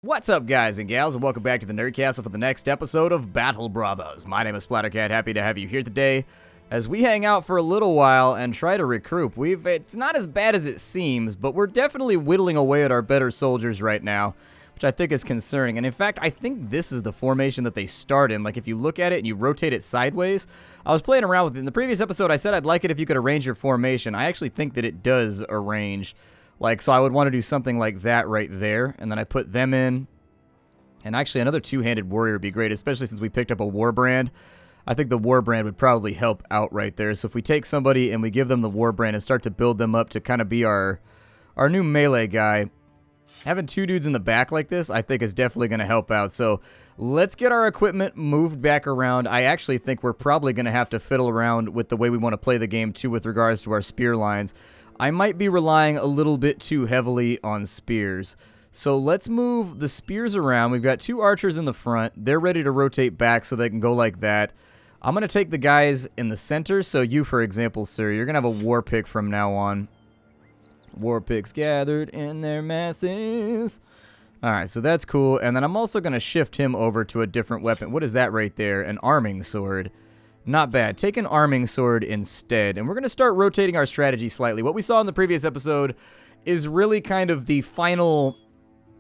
What's up, guys and gals, and welcome back to the Nerdcastle for the next episode of Battle Bravos. My name is Splattercat, happy to have you here today as we hang out for a little while and try to recruit. It's not as bad as it seems, but we're definitely whittling away at our better soldiers right now, which I think is concerning. And in fact, I think this is the formation that they start in. Like, if you look at it and you rotate it sideways, I was playing around with it. In the previous episode, I said I'd like it if you could arrange your formation. I actually think that it does arrange. Like, so I would want to do something like that right there, and then I put them in. And actually, another two-handed warrior would be great, especially since we picked up a war brand. I think the war brand would probably help out right there. So if we take somebody and we give them the war brand and start to build them up to kind of be our new melee guy, having two dudes in the back like this, I think is definitely going to help out. So let's get our equipment moved back around. I actually think we're probably going to have to fiddle around with the way we want to play the game, too, with regards to our spear lines. I might be relying a little bit too heavily on spears. So let's move the spears around. We've got two archers in the front. They're ready to rotate back so they can go like that. I'm going to take the guys in the center. So you, for example, sir, you're going to have a war pick from now on. War picks gathered in their masses. All right, so that's cool. And then I'm also going to shift him over to a different weapon. What is that right there? An arming sword. Not bad. Take an arming sword instead. And we're going to start rotating our strategy slightly. What we saw in the previous episode is really kind of the final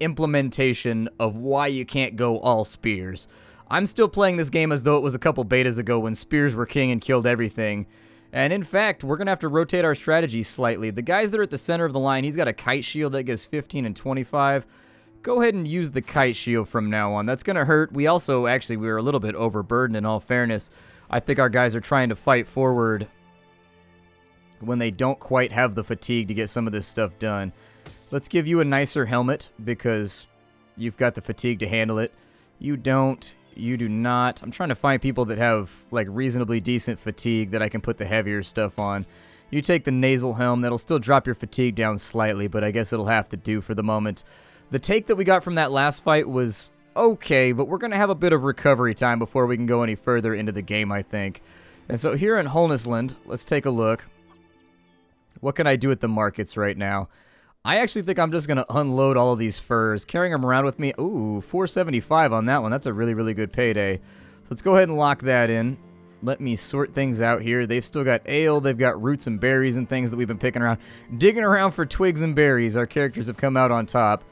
implementation of why you can't go all spears. I'm still playing this game as though it was a couple betas ago when spears were king and killed everything. And in fact, we're going to have to rotate our strategy slightly. The guys that are at the center of the line, he's got a kite shield that gives 15 and 25. Go ahead and use the kite shield from now on. That's going to hurt. We also, actually, we were a little bit overburdened in all fairness. I think our guys are trying to fight forward when they don't quite have the fatigue to get some of this stuff done. Let's give you a nicer helmet because you've got the fatigue to handle it. You don't. You do not. I'm trying to find people that have like reasonably decent fatigue that I can put the heavier stuff on. You take the nasal helm. That'll still drop your fatigue down slightly, but I guess it'll have to do for the moment. The take that we got from that last fight was okay, but we're going to have a bit of recovery time before we can go any further into the game, I think. And so here in Holnisland, let's take a look. What can I do at the markets right now? I actually think I'm just going to unload all of these furs, carrying them around with me. Ooh, 475 on that one. That's a really, really good payday. So let's go ahead and lock that in. Let me sort things out here. They've still got ale. They've got roots and berries and things that we've been picking around. Digging around for twigs and berries. Our characters have come out on top.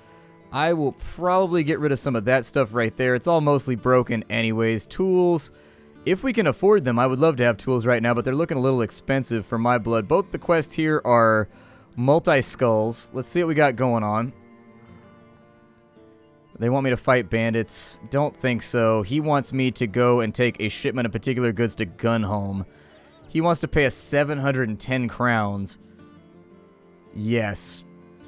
I will probably get rid of some of that stuff right there. It's all mostly broken anyways. Tools, if we can afford them, I would love to have tools right now, but they're looking a little expensive for my blood. Both the quests here are multi-skulls. Let's see what we got going on. They want me to fight bandits. Don't think so. He wants me to go and take a shipment of particular goods to Gunholm. He wants to pay us 710 crowns. Yes.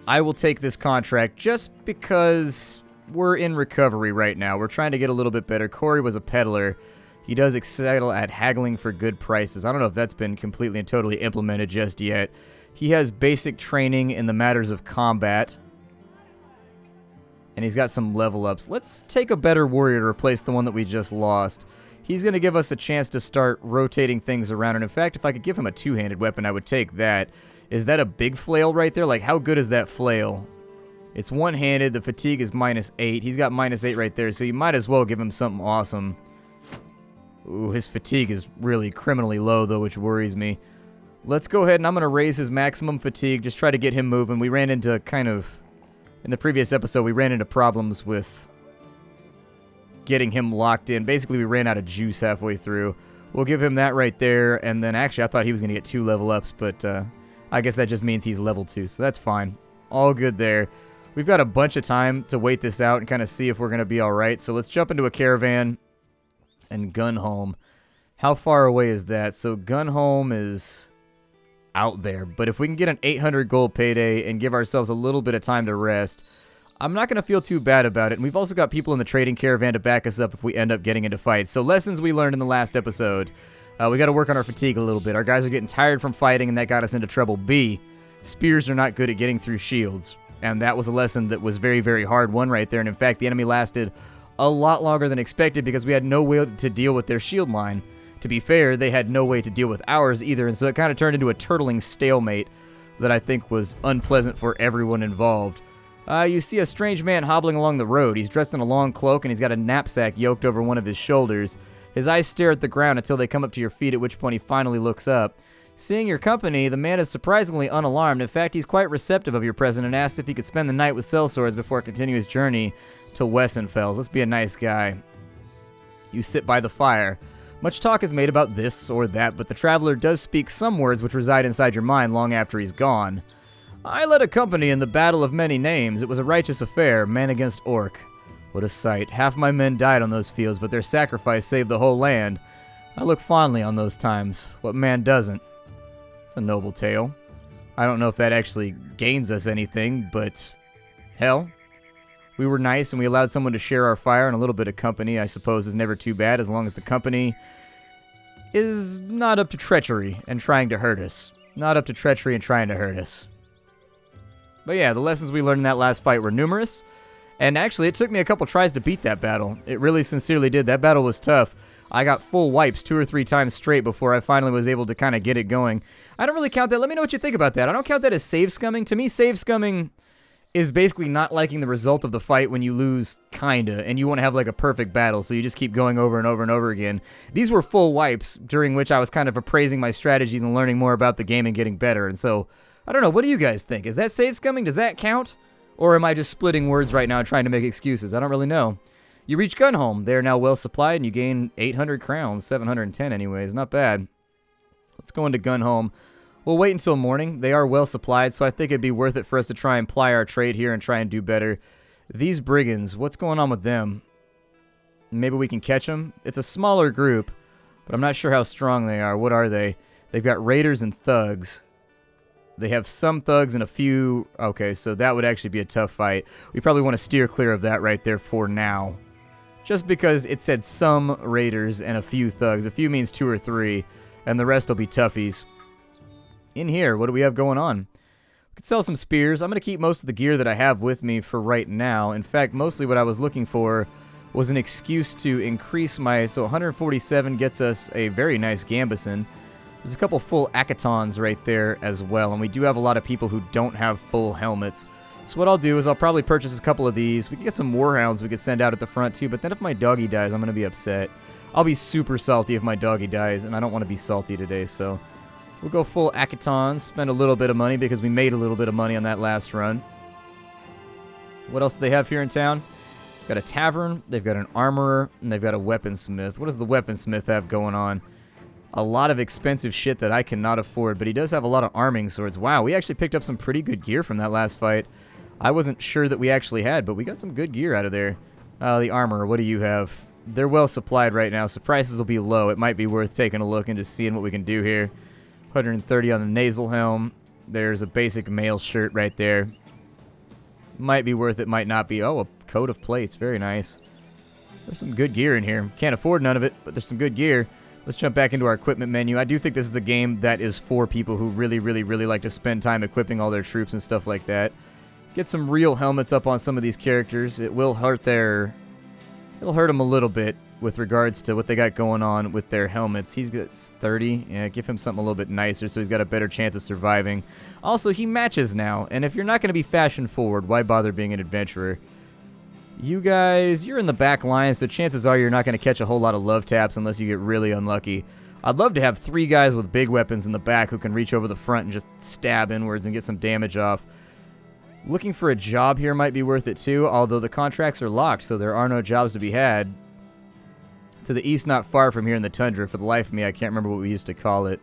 I will take this contract just because we're in recovery right now. We're trying to get a little bit better. Corey was a peddler. He does excel at haggling for good prices. I don't know if that's been completely and totally implemented just yet. He has basic training in the matters of combat. And he's got some level ups. Let's take a better warrior to replace the one that we just lost. He's going to give us a chance to start rotating things around. And in fact, if I could give him a two-handed weapon, I would take that. Is that a big flail right there? Like, how good is that flail? It's one-handed. The fatigue is -8. He's got -8 right there, so you might as well give him something awesome. Ooh, his fatigue is really criminally low, though, which worries me. Let's go ahead, and I'm going to raise his maximum fatigue. Just try to get him moving. We ran into kind of... In the previous episode, we ran into problems with getting him locked in. Basically, we ran out of juice halfway through. We'll give him that right there, and then actually, I thought he was going to get 2 level ups, but... I guess that just means he's level 2, so that's fine. All good there. We've got a bunch of time to wait this out and kind of see if we're going to be all right. So let's jump into a caravan and Gunholm. How far away is that? So Gunholm is out there. But if we can get an 800 gold payday and give ourselves a little bit of time to rest, I'm not going to feel too bad about it. And we've also got people in the trading caravan to back us up if we end up getting into fights. So lessons we learned in the last episode. We got to work on our fatigue a little bit. Our guys are getting tired from fighting, and that got us into trouble. B, spears are not good at getting through shields. And that was a lesson that was very, very hard one right there. And in fact, the enemy lasted a lot longer than expected because we had no way to deal with their shield line. To be fair, they had no way to deal with ours either, and so it kind of turned into a turtling stalemate that I think was unpleasant for everyone involved. You see a strange man hobbling along the road. He's dressed in a long cloak, and he's got a knapsack yoked over one of his shoulders. His eyes stare at the ground until they come up to your feet, at which point he finally looks up. Seeing your company, the man is surprisingly unalarmed. In fact, he's quite receptive of your presence and asks if he could spend the night with sellswords before continuing his journey to Wessenfels. Let's be a nice guy. You sit by the fire. Much talk is made about this or that, but the traveler does speak some words which reside inside your mind long after he's gone. I led a company in the Battle of Many Names. It was a righteous affair, man against orc. What a sight. Half my men died on those fields, but their sacrifice saved the whole land. I look fondly on those times. What man doesn't? It's a noble tale. I don't know if that actually gains us anything, but hell, we were nice and we allowed someone to share our fire, and a little bit of company, I suppose, is never too bad as long as the company is not up to treachery and trying to hurt us. Not up to treachery and trying to hurt us. But yeah, the lessons we learned in that last fight were numerous, and actually it took me a couple tries to beat that battle. It really sincerely did. That battle was tough. I got full wipes 2 or 3 times straight before I finally was able to kind of get it going. I don't really count that. Let me know what you think about that. I don't count that as save scumming. To me, save scumming is basically not liking the result of the fight when you lose, kinda, and you want to have like a perfect battle, so you just keep going over and over and over again. These were full wipes during which I was kind of appraising my strategies and learning more about the game and getting better, and so, I don't know, what do you guys think? Is that save scumming? Does that count? Or am I just splitting words right now trying to make excuses? I don't really know. You reach Gunholm. They are now well supplied, and you gain 800 crowns, 710 anyways. Not bad. Let's go into Gunholm. We'll wait until morning. They are well supplied, so I think it'd be worth it for us to try and ply our trade here and try and do better. These brigands, what's going on with them? Maybe we can catch them? It's a smaller group, but I'm not sure how strong they are. What are they? They've got raiders and thugs. They have some thugs and a few... Okay, so that would actually be a tough fight. We probably want to steer clear of that right there for now. Just because it said some raiders and a few thugs. A few means 2 or 3, and the rest will be toughies. In here, what do we have going on? We could sell some spears. I'm going to keep most of the gear that I have with me for right now. In fact, mostly what I was looking for was an excuse to increase my... So 147 gets us a very nice gambeson. There's a couple full akatons right there as well, and we do have a lot of people who don't have full helmets. So what I'll do is I'll probably purchase a couple of these. We can get some warhounds we could send out at the front too, but then if my doggy dies, I'm going to be upset. I'll be super salty if my doggy dies, and I don't want to be salty today, so... We'll go full akatons, spend a little bit of money because we made a little bit of money on that last run. What else do they have here in town? Got a tavern, they've got an armorer, and they've got a weaponsmith. What does the weaponsmith have going on? A lot of expensive shit that I cannot afford, but he does have a lot of arming swords. Wow, we actually picked up some pretty good gear from that last fight. I wasn't sure that we actually had, but we got some good gear out of there. The armorer, what do you have? They're well supplied right now, so prices will be low. It might be worth taking a look and just seeing what we can do here. 130 on the nasal helm. There's a basic mail shirt right there. Might be worth it, might not be. Oh, a coat of plates. Very nice. There's some good gear in here. Can't afford none of it, but there's some good gear. Let's jump back into our equipment menu. I do think this is a game that is for people who really, really, really like to spend time equipping all their troops and stuff like that. Get some real helmets up on some of these characters. It will hurt their... It'll hurt them a little bit with regards to what they got going on with their helmets. He's got 30. Yeah, give him something a little bit nicer so he's got a better chance of surviving. Also, he matches now, and if you're not going to be fashion forward, why bother being an adventurer? You guys, you're in the back line, so chances are you're not going to catch a whole lot of love taps unless you get really unlucky. I'd love to have 3 guys with big weapons in the back who can reach over the front and just stab inwards and get some damage off. Looking for a job here might be worth it too, although the contracts are locked, so there are no jobs to be had. To the east, not far from here in the tundra. For the life of me, I can't remember what we used to call it.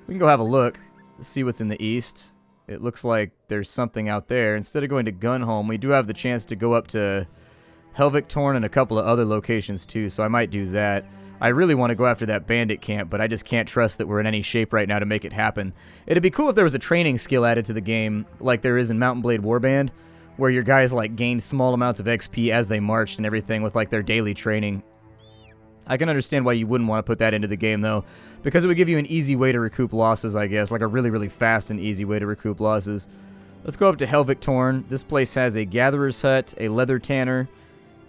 We can go have a look, see what's in the east. It looks like there's something out there. Instead of going to Gunholm, we do have the chance to go up to Helvictorn and a couple of other locations too, so I might do that. I really want to go after that bandit camp, but I just can't trust that we're in any shape right now to make it happen. It'd be cool if there was a training skill added to the game, like there is in Mount & Blade Warband, where your guys like gained small amounts of XP as they marched and everything with like their daily training. I can understand why you wouldn't want to put that into the game, though, because it would give you an easy way to recoup losses, I guess, like a really, really fast and easy way to recoup losses. Let's go up to Helvictorn. This place has a gatherer's hut, a leather tanner.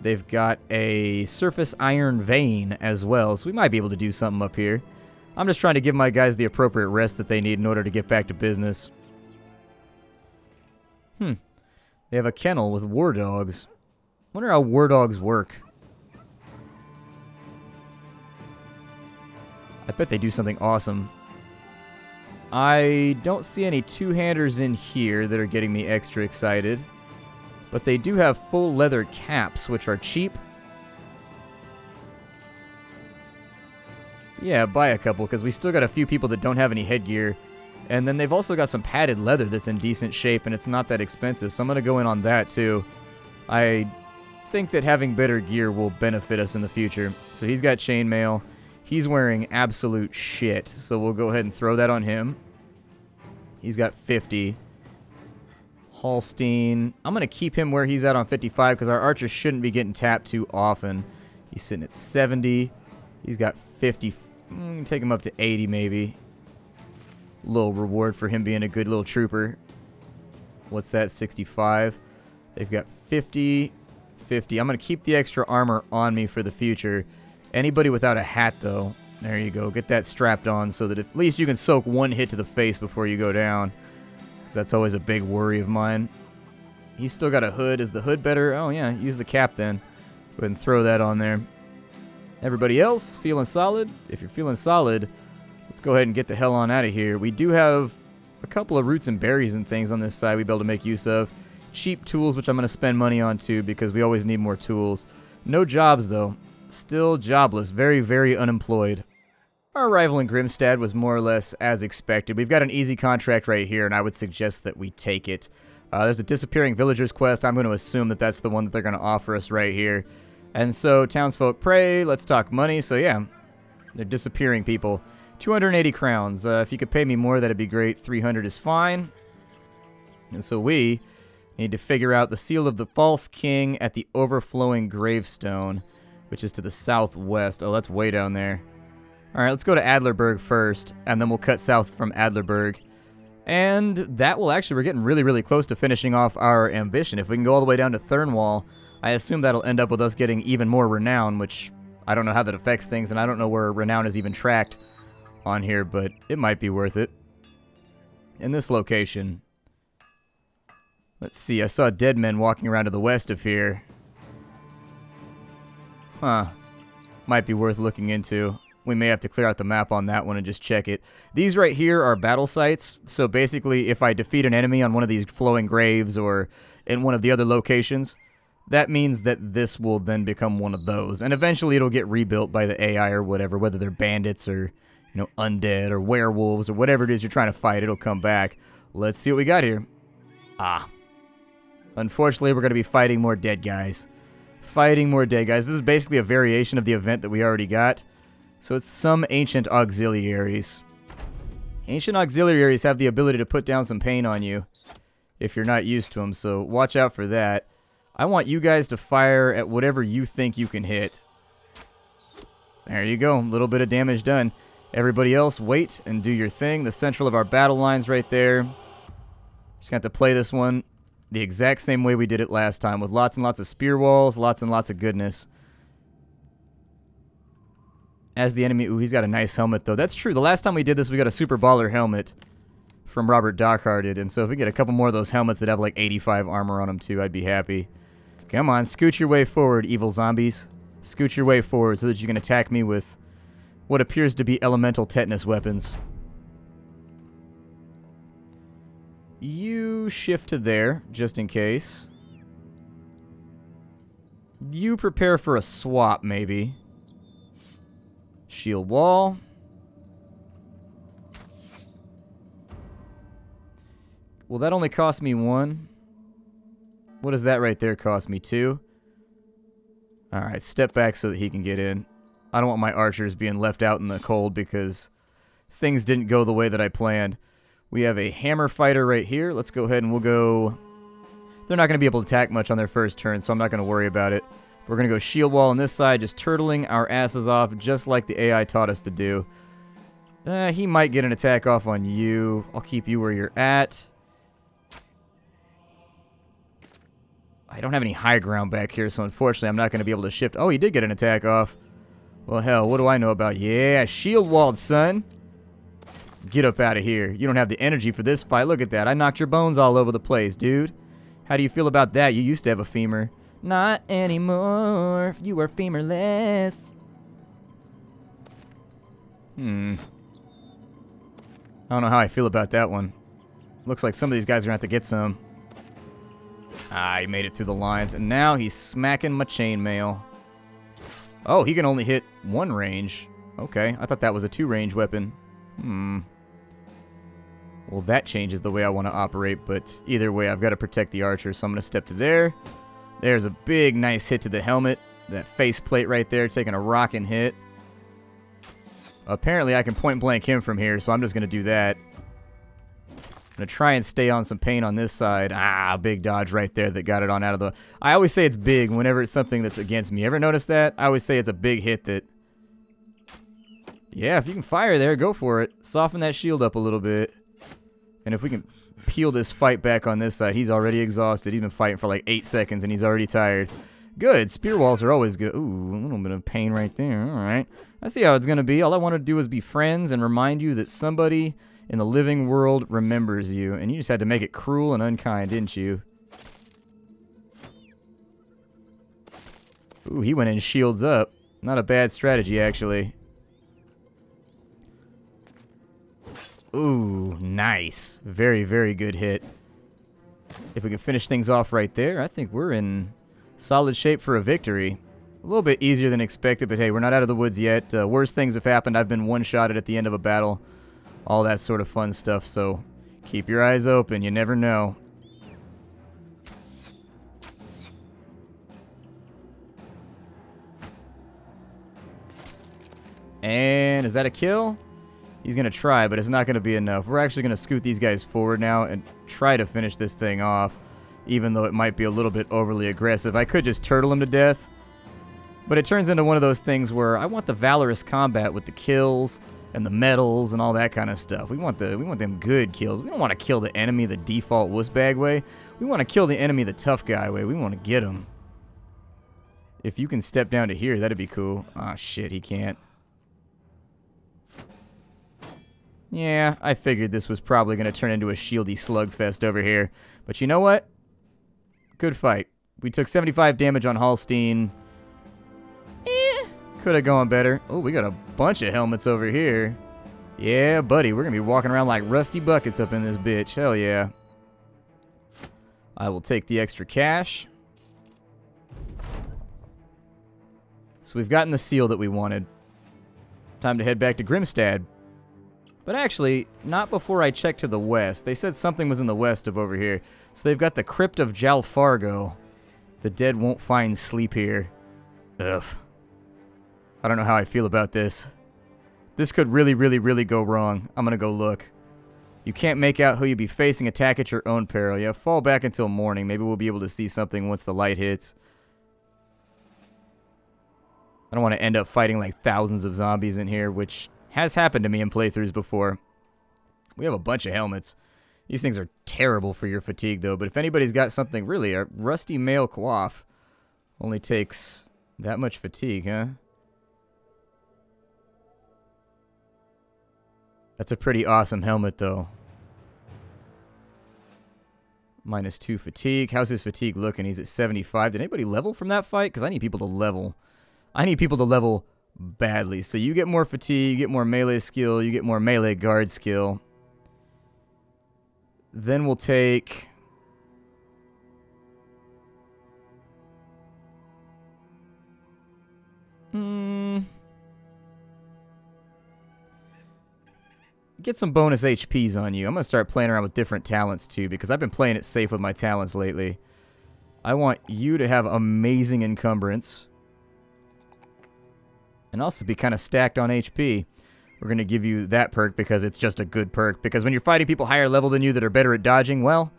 They've got a surface iron vein as well, so we might be able to do something up here. I'm just trying to give my guys the appropriate rest that they need in order to get back to business. They have a kennel with war dogs. Wonder how war dogs work. I bet they do something awesome. I don't see any two-handers in here that are getting me extra excited. But they do have full leather caps, which are cheap. Yeah, buy a couple, because we still got a few people that don't have any headgear. And then they've also got some padded leather that's in decent shape, and it's not that expensive. So I'm going to go in on that, too. I think that having better gear will benefit us in the future. So he's got chainmail. He's wearing absolute shit, so we'll go ahead and throw that on him. He's got 50. Holstein. I'm going to keep him where he's at on 55 because our archer shouldn't be getting tapped too often. He's sitting at 70. He's got 50. Take him up to 80 maybe. Little reward for him being a good little trooper. What's that? 65. They've got 50. 50. I'm going to keep the extra armor on me for the future. Anybody without a hat, though, there you go. Get that strapped on so that at least you can soak one hit to the face before you go down. Because that's always a big worry of mine. He's still got a hood. Is the hood better? Oh, yeah. Use the cap then. Go ahead and throw that on there. Everybody else feeling solid? If you're feeling solid, let's go ahead and get the hell on out of here. We do have a couple of roots and berries and things on this side we'll be able to make use of. Cheap tools, which I'm going to spend money on, too, because we always need more tools. No jobs, though. Still jobless. Very, very unemployed. Our arrival in Grimstad was more or less as expected. We've got an easy contract right here, and I would suggest that we take it. There's a disappearing villagers quest. I'm going to assume that that's the one that they're going to offer us right here. And so, townsfolk pray. Let's talk money. So, yeah, they're disappearing people. 280 crowns. If you could pay me more, that'd be great. 300 is fine. And so we need to figure out the seal of the false king at the overflowing gravestone, which is to the southwest. Oh, that's way down there. All right, let's go to Adlerberg first, and then we'll cut south from Adlerberg. And that will actually, we're getting really, really close to finishing off our ambition. If we can go all the way down to Thurnwall, I assume that'll end up with us getting even more renown, which I don't know how that affects things, and I don't know where renown is even tracked on here, but it might be worth it. In this location, let's see, I saw dead men walking around to the west of here. Huh. Might be worth looking into. We may have to clear out the map on that one and just check it. These right here are battle sites. So basically, if I defeat an enemy on one of these flowing graves or in one of the other locations, that means that this will then become one of those. And eventually it'll get rebuilt by the AI or whatever, whether they're bandits or, you know, undead or werewolves or whatever it is you're trying to fight, it'll come back. Let's see what we got here. Ah. Unfortunately, we're going to be fighting more dead guys. Fighting more dead guys. This is basically a variation of the event that we already got. So it's some ancient auxiliaries. Ancient auxiliaries have the ability to put down some pain on you if you're not used to them, so watch out for that. I want you guys to fire at whatever you think you can hit. There you go. A little bit of damage done. Everybody else, wait and do your thing. The central of our battle line's right there. Just got to play this one the exact same way we did it last time, with lots and lots of spear walls, lots and lots of goodness. As the enemy... Ooh, he's got a nice helmet, though. That's true. The last time we did this, we got a super baller helmet from Robert Dockhearted. And so if we get a couple more of those helmets that have like 85 armor on them, too, I'd be happy. Come on, scoot your way forward, evil zombies. Scoot your way forward so that you can attack me with what appears to be elemental tetanus weapons. You shift to there, just in case. You prepare for a swap, maybe. Shield wall. Well, that only cost me 1. What does that right there cost me? 2? Alright, step back so that he can get in. I don't want my archers being left out in the cold because things didn't go the way that I planned. We have a hammer fighter right here. Let's go ahead and we'll go... They're not going to be able to attack much on their first turn, so I'm not going to worry about it. We're going to go shield wall on this side, just turtling our asses off, just like the AI taught us to do. He might get an attack off on you. I'll keep you where you're at. I don't have any high ground back here, so unfortunately I'm not going to be able to shift. Oh, he did get an attack off. Well, hell, what do I know about... Yeah, shield walled, son. Get up out of here. You don't have the energy for this fight. Look at that. I knocked your bones all over the place, dude. How do you feel about that? You used to have a femur. Not anymore. You are femurless. I don't know how I feel about that one. Looks like some of these guys are going to have to get some. Ah, he made it through the lines. And now he's smacking my chainmail. Oh, he can only hit one range. Okay, I thought that was a 2-range weapon. Well, that changes the way I want to operate, but either way, I've got to protect the archer, so I'm going to step to there. There's a big, nice hit to the helmet. That faceplate right there, taking a rocking hit. Apparently, I can point-blank him from here, so I'm just going to do that. I'm going to try and stay on some pain on this side. Ah, big dodge right there that got it on out of the... I always say it's big whenever it's something that's against me. Ever notice that? I always say it's a big hit that... Yeah, if you can fire there, go for it. Soften that shield up a little bit. And if we can peel this fight back on this side, he's already exhausted. He's been fighting for like 8 seconds, and he's already tired. Good. Spear walls are always good. Ooh, a little bit of pain right there. All right. I see how it's going to be. All I want to do is be friends and remind you that somebody in the living world remembers you. And you just had to make it cruel and unkind, didn't you? Ooh, he went in shields up. Not a bad strategy, actually. Ooh, nice. Very, very good hit. If we can finish things off right there, I think we're in solid shape for a victory. A little bit easier than expected, but hey, we're not out of the woods yet. Worse things have happened. I've been one-shotted at the end of a battle. All that sort of fun stuff, so keep your eyes open. You never know. And is that a kill? He's going to try, but it's not going to be enough. We're actually going to scoot these guys forward now and try to finish this thing off, even though it might be a little bit overly aggressive. I could just turtle him to death, but it turns into one of those things where I want the valorous combat with the kills and the medals and all that kind of stuff. We want them good kills. We don't want to kill the enemy the default wussbag way. We want to kill the enemy the tough guy way. We want to get him. If you can step down to here, that'd be cool. Ah, shit, he can't. Yeah, I figured this was probably going to turn into a shieldy slugfest over here. But you know what? Good fight. We took 75 damage on Hallstein. Could have gone better. Oh, we got a bunch of helmets over here. Yeah, buddy, we're going to be walking around like rusty buckets up in this bitch. Hell yeah. I will take the extra cash. So we've gotten the seal that we wanted. Time to head back to Grimstad. But actually, not before I checked to the west. They said something was in the west of over here. So they've got the Crypt of Jalfargo. The dead won't find sleep here. Ugh. I don't know how I feel about this. This could really, really, really go wrong. I'm going to go look. You can't make out who you'll be facing. Attack at your own peril. Yeah, fall back until morning. Maybe we'll be able to see something once the light hits. I don't want to end up fighting like thousands of zombies in here, which has happened to me in playthroughs before. We have a bunch of helmets. These things are terrible for your fatigue, though. But if anybody's got something, really, a rusty mail coif only takes that much fatigue, huh? That's a pretty awesome helmet, though. -2 fatigue. How's his fatigue looking? He's at 75. Did anybody level from that fight? Because I need people to level. I need people to level badly. So you get more fatigue, you get more melee skill, you get more melee guard skill. Then we'll take... Get some bonus HPs on you. I'm going to start playing around with different talents too, because I've been playing it safe with my talents lately. I want you to have amazing encumbrance. And also be kind of stacked on HP. We're going to give you that perk because it's just a good perk. Because when you're fighting people higher level than you that are better at dodging, well,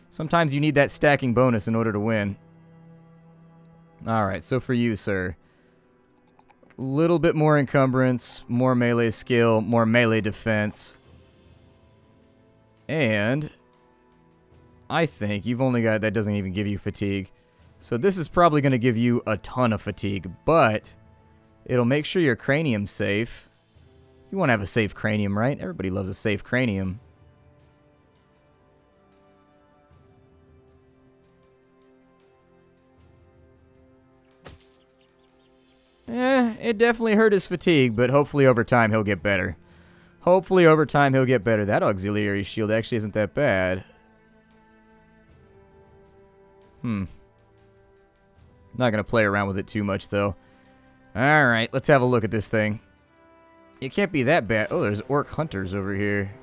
sometimes you need that stacking bonus in order to win. Alright, so for you, sir. A little bit more encumbrance, more melee skill, more melee defense. And I think you've only got... That doesn't even give you fatigue. So this is probably going to give you a ton of fatigue, but... It'll make sure your cranium's safe. You want to have a safe cranium, right? Everybody loves a safe cranium. It definitely hurt his fatigue, but hopefully over time he'll get better. Hopefully over time he'll get better. That auxiliary shield actually isn't that bad. Not gonna play around with it too much, though. Alright, let's have a look at this thing. It can't be that bad. Oh, there's orc hunters over here.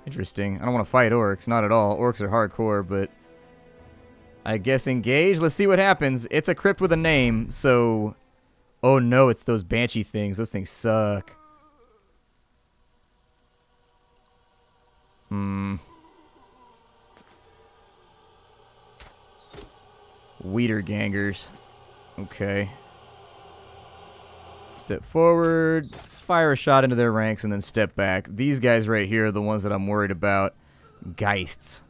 Interesting. I don't want to fight orcs, not at all. Orcs are hardcore, but I guess engage. Let's see what happens. It's a crypt with a name, so... Oh no, it's those banshee things. Those things suck. Weeder gangers. Okay. Step forward, fire a shot into their ranks, and then step back. These guys right here are the ones that I'm worried about. Geists.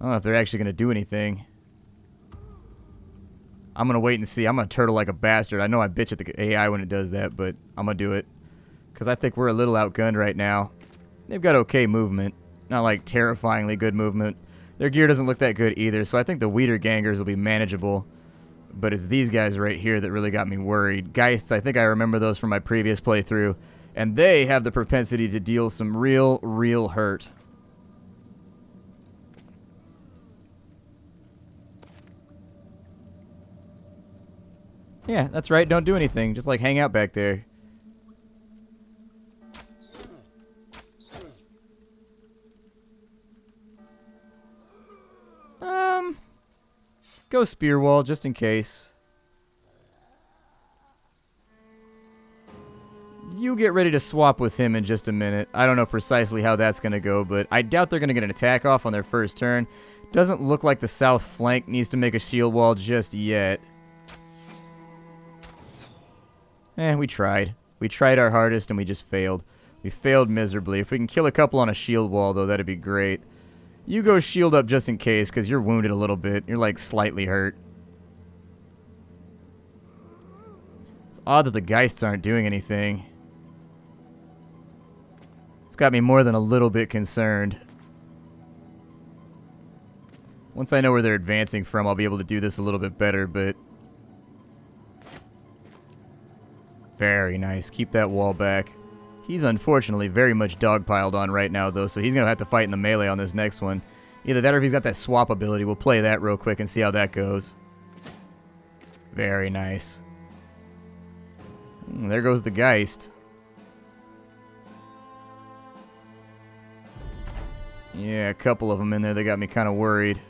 I don't know if they're actually going to do anything. I'm going to wait and see. I'm going to turtle like a bastard. I know I bitch at the AI when it does that, but I'm going to do it. Because I think we're a little outgunned right now. They've got okay movement. Not like terrifyingly good movement. Their gear doesn't look that good either, so I think the Weeder Gangers will be manageable. But it's these guys right here that really got me worried. Geists, I think I remember those from my previous playthrough. And they have the propensity to deal some real hurt. Yeah, that's right. Don't do anything. Just like hang out back there. Go spear wall just in case. You get ready to swap with him in just a minute. I don't know precisely how that's going to go, but I doubt they're going to get an attack off on their first turn. Doesn't look like the south flank needs to make a shield wall just yet. We tried. We tried our hardest and we just failed. We failed miserably. If we can kill a couple on a shield wall, though, that'd be great. You go shield up just in case, because you're wounded a little bit. You're, like, slightly hurt. It's odd that the Geists aren't doing anything. It's got me more than a little bit concerned. Once I know where they're advancing from, I'll be able to do this a little bit better, but... Very nice. Keep that wall back. He's unfortunately very much dogpiled on right now, though, so he's going to have to fight in the melee on this next one. Either that or if he's got that swap ability. We'll play that real quick and see how that goes. Very nice. There goes the Geist. Yeah, a couple of them in there. They got me kind of worried.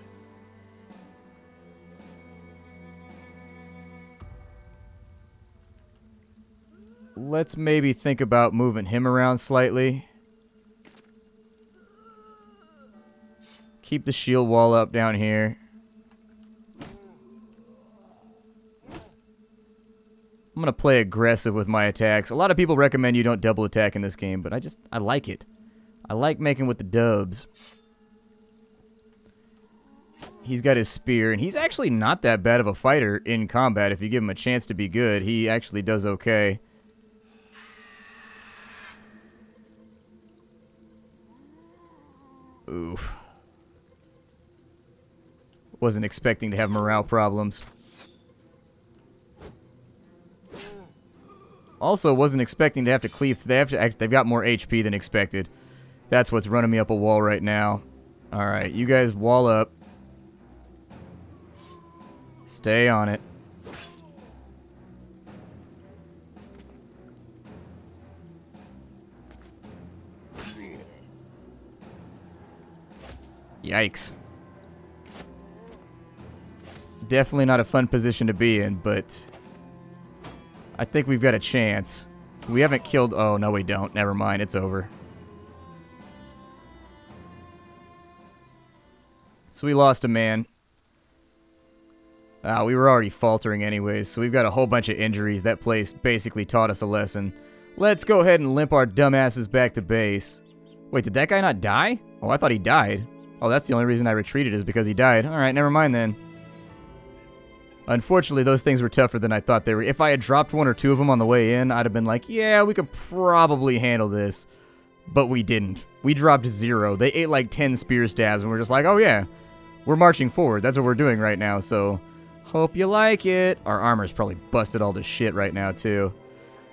Let's maybe think about moving him around slightly. Keep the shield wall up down here. I'm going to play aggressive with my attacks. A lot of people recommend you don't double attack in this game, but I like it. I like making with the dubs. He's got his spear, and he's actually not that bad of a fighter in combat. If you give him a chance to be good, he actually does okay. Oof. Wasn't expecting to have morale problems. Also, wasn't expecting to have to cleave. They've got more HP than expected. That's what's running me up a wall right now. Alright, you guys wall up. Stay on it. Yikes. Definitely not a fun position to be in, but I think we've got a chance. We haven't killed... Oh, no, we don't. Never mind. It's over. So we lost a man. We were already faltering anyways, so we've got a whole bunch of injuries. That place basically taught us a lesson. Let's go ahead and limp our dumbasses back to base. Wait, did that guy not die? Oh, I thought he died. Oh, that's the only reason I retreated is because he died. Alright, never mind then. Unfortunately, those things were tougher than I thought they were. If I had dropped one or two of them on the way in, I'd have been like, yeah, we could probably handle this. But we didn't. We dropped 0. They ate like 10 spear stabs, and we're just like, oh yeah, we're marching forward. That's what we're doing right now, so Hope you like it. Our armor's probably busted all to shit right now, too.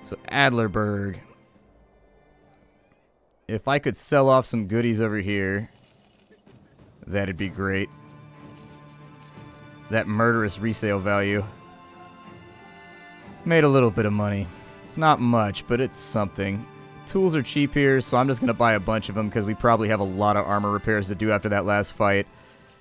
So, Adlerberg. If I could sell off some goodies over here, that'd be great. That murderous resale value. Made a little bit of money. It's not much, but it's something. Tools are cheap here, so I'm just going to buy a bunch of them because we probably have a lot of armor repairs to do after that last fight.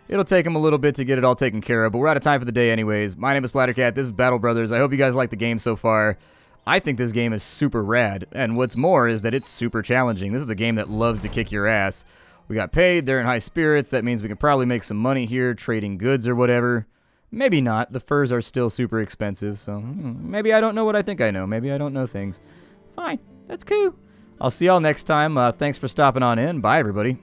It'll take them a little bit to get it all taken care of, but we're out of time for the day anyways. My name is Splattercat, this is Battle Brothers. I hope you guys like the game so far. I think this game is super rad, and what's more is that it's super challenging. This is a game that loves to kick your ass. We got paid, they're in high spirits, that means we can probably make some money here, trading goods or whatever. Maybe not, the furs are still super expensive, so maybe I don't know what I think I know. Maybe I don't know things. Fine, that's cool. I'll see y'all next time. Thanks for stopping on in. Bye, everybody.